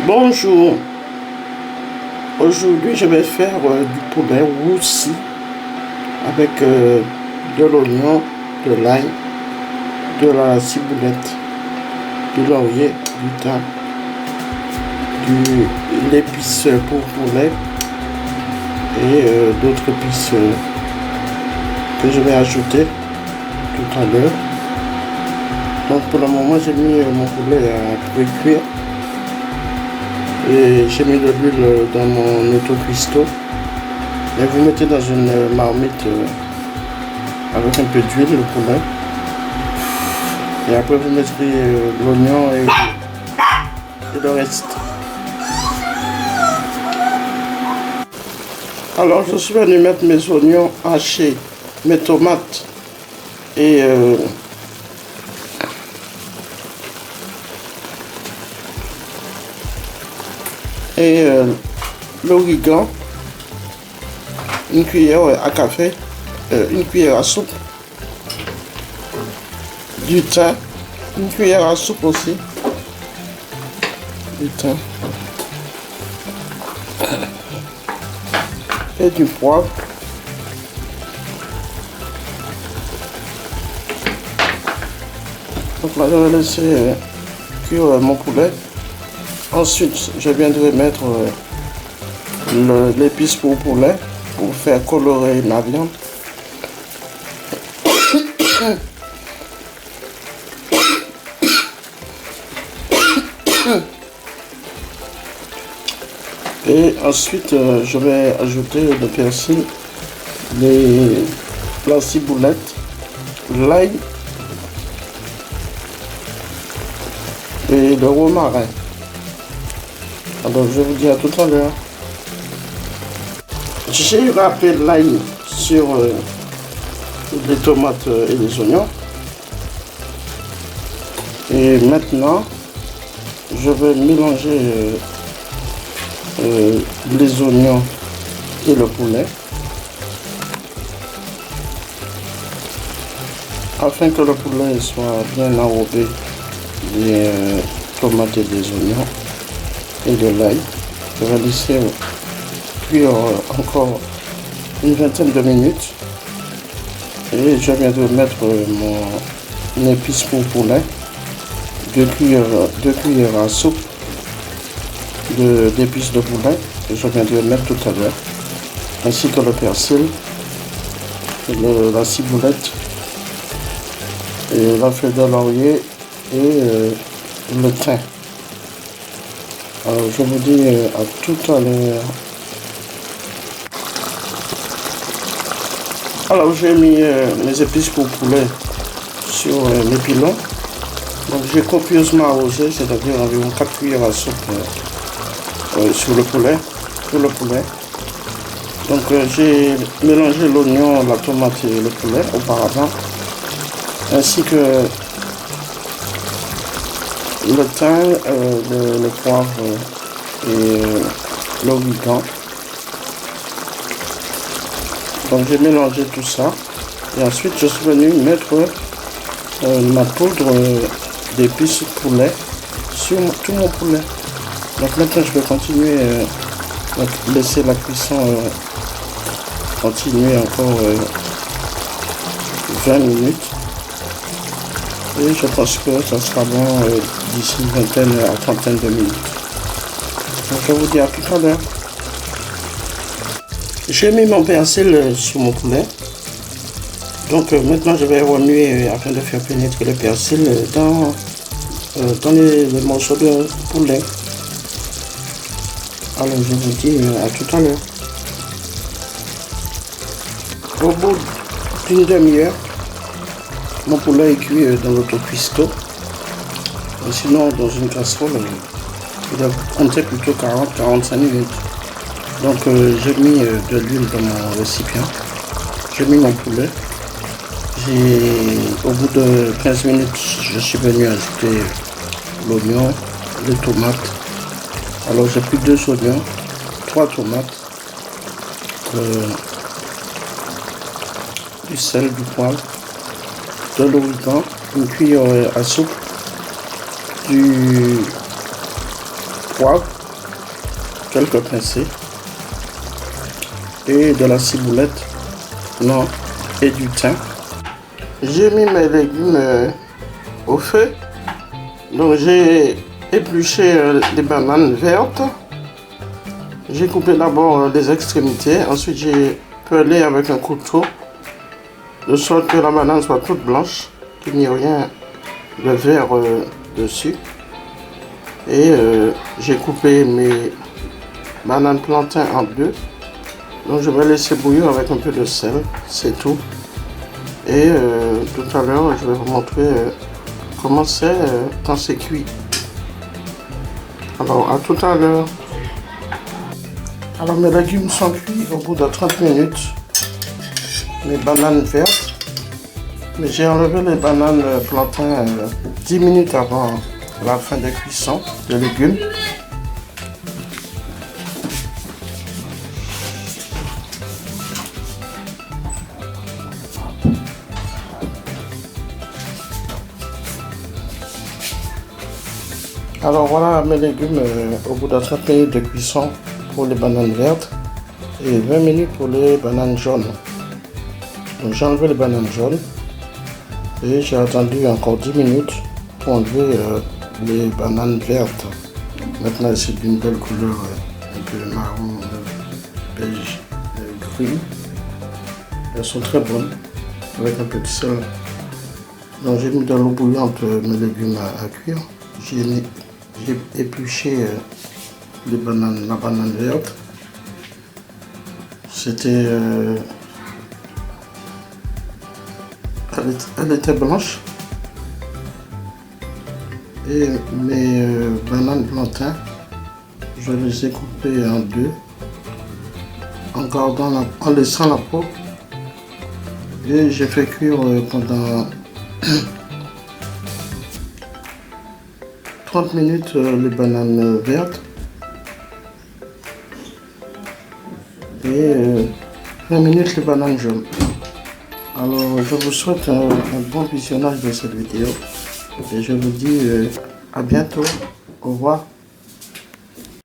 Bonjour, aujourd'hui je vais faire du poulet roussi avec de l'oignon, de l'ail, de la ciboulette, du laurier, du thym, de l'épice pour poulet et d'autres épices que je vais ajouter tout à l'heure. Donc pour le moment j'ai mis mon poulet à précuire. Et j'ai mis de l'huile dans mon auto-cuistot. Et vous mettez dans une marmite avec un peu d'huile le poulet. Et après vous mettrez l'oignon et le reste. Alors je suis venu mettre mes oignons hachés, mes tomates et l'origan, une cuillère à café, une cuillère à soupe, du thym, une cuillère à soupe aussi, du thym et du poivre. Donc là je vais laisser cuire mon poulet. Ensuite, je viendrai mettre l'épice pour poulet pour faire colorer la viande. Et ensuite, je vais ajouter le persil, la ciboulette, l'ail et le romarin. Alors je vous dis à tout à l'heure. J'ai râpé l'ail sur les tomates et les oignons. Et maintenant, je vais mélanger les oignons et le poulet afin que le poulet soit bien enrobé des tomates et des oignons et de l'ail. Je vais laisser cuire encore une vingtaine de minutes et je viens de mettre mon épice pour poulet, 2 cuillères à soupe d'épices de poulet que je viens de mettre tout à l'heure, ainsi que le persil, la ciboulette et la feuille de laurier et le thym. Alors je vous dis à tout à l'heure. Alors j'ai mis mes épices pour poulet sur mes pilons. Donc j'ai copieusement arrosé, c'est-à-dire environ 4 cuillères à soupe sur le poulet, pour le poulet. Donc j'ai mélangé l'oignon, la tomate et le poulet auparavant, ainsi que le thym, le poivre et l'origan. Donc j'ai mélangé tout ça et ensuite je suis venu mettre ma poudre d'épices poulet sur tout mon poulet. Donc maintenant je vais continuer, laisser la cuisson continuer encore 20 minutes. Et je pense que ça sera bon d'ici une vingtaine à trentaine de minutes. Donc je vous dis à tout à l'heure. J'ai mis mon persil sur mon poulet. Donc maintenant je vais remuer afin de faire pénétrer le persil dans les morceaux de poulet. Alors je vous dis à tout à l'heure. Au bout d'une demi-heure, mon poulet est cuit dans l'auto-cuistot. Sinon, dans une casserole, il doit compter plutôt 40-45 minutes. Donc, j'ai mis de l'huile dans mon récipient. J'ai mis mon poulet. Au bout de 15 minutes, je suis venu ajouter l'oignon, les tomates. Alors, j'ai pris 2 oignons, 3 tomates, du sel, du poivre, de l'origan, une cuillère à soupe, poivre, quelques pincées et de la ciboulette, non, et du thym. J'ai mis mes légumes au feu. Donc j'ai épluché les bananes vertes. J'ai coupé d'abord les extrémités. Ensuite j'ai pelé avec un couteau de sorte que la banane soit toute blanche, qu'il n'y ait rien de vert dessus. Et j'ai coupé mes bananes plantains en deux. Donc je vais laisser bouillir avec un peu de sel, c'est tout. Et tout à l'heure je vais vous montrer comment c'est quand c'est cuit. Alors à tout à l'heure. Alors mes légumes sont cuits au bout de 30 minutes. Mes bananes vertes. Mais j'ai enlevé les bananes plantains 10 minutes avant la fin de cuisson des légumes. Alors voilà mes légumes au bout de 30 minutes de cuisson pour les bananes vertes et 20 minutes pour les bananes jaunes. Donc j'ai enlevé les bananes jaunes et j'ai attendu encore 10 minutes pour enlever les bananes vertes. Maintenant c'est d'une belle couleur un peu marron, beige, gris. Elles sont très bonnes avec un peu de sel. Donc j'ai mis dans l'eau bouillante mes légumes à cuire. J'ai épluché la banane verte. C'était, elle était blanche. Et mes bananes plantains, je les ai coupées en deux, en laissant la peau. Et j'ai fait cuire pendant 30 minutes les bananes vertes et 20 minutes les bananes jaunes. Alors je vous souhaite un bon visionnage de cette vidéo et je vous dis à bientôt. Au revoir.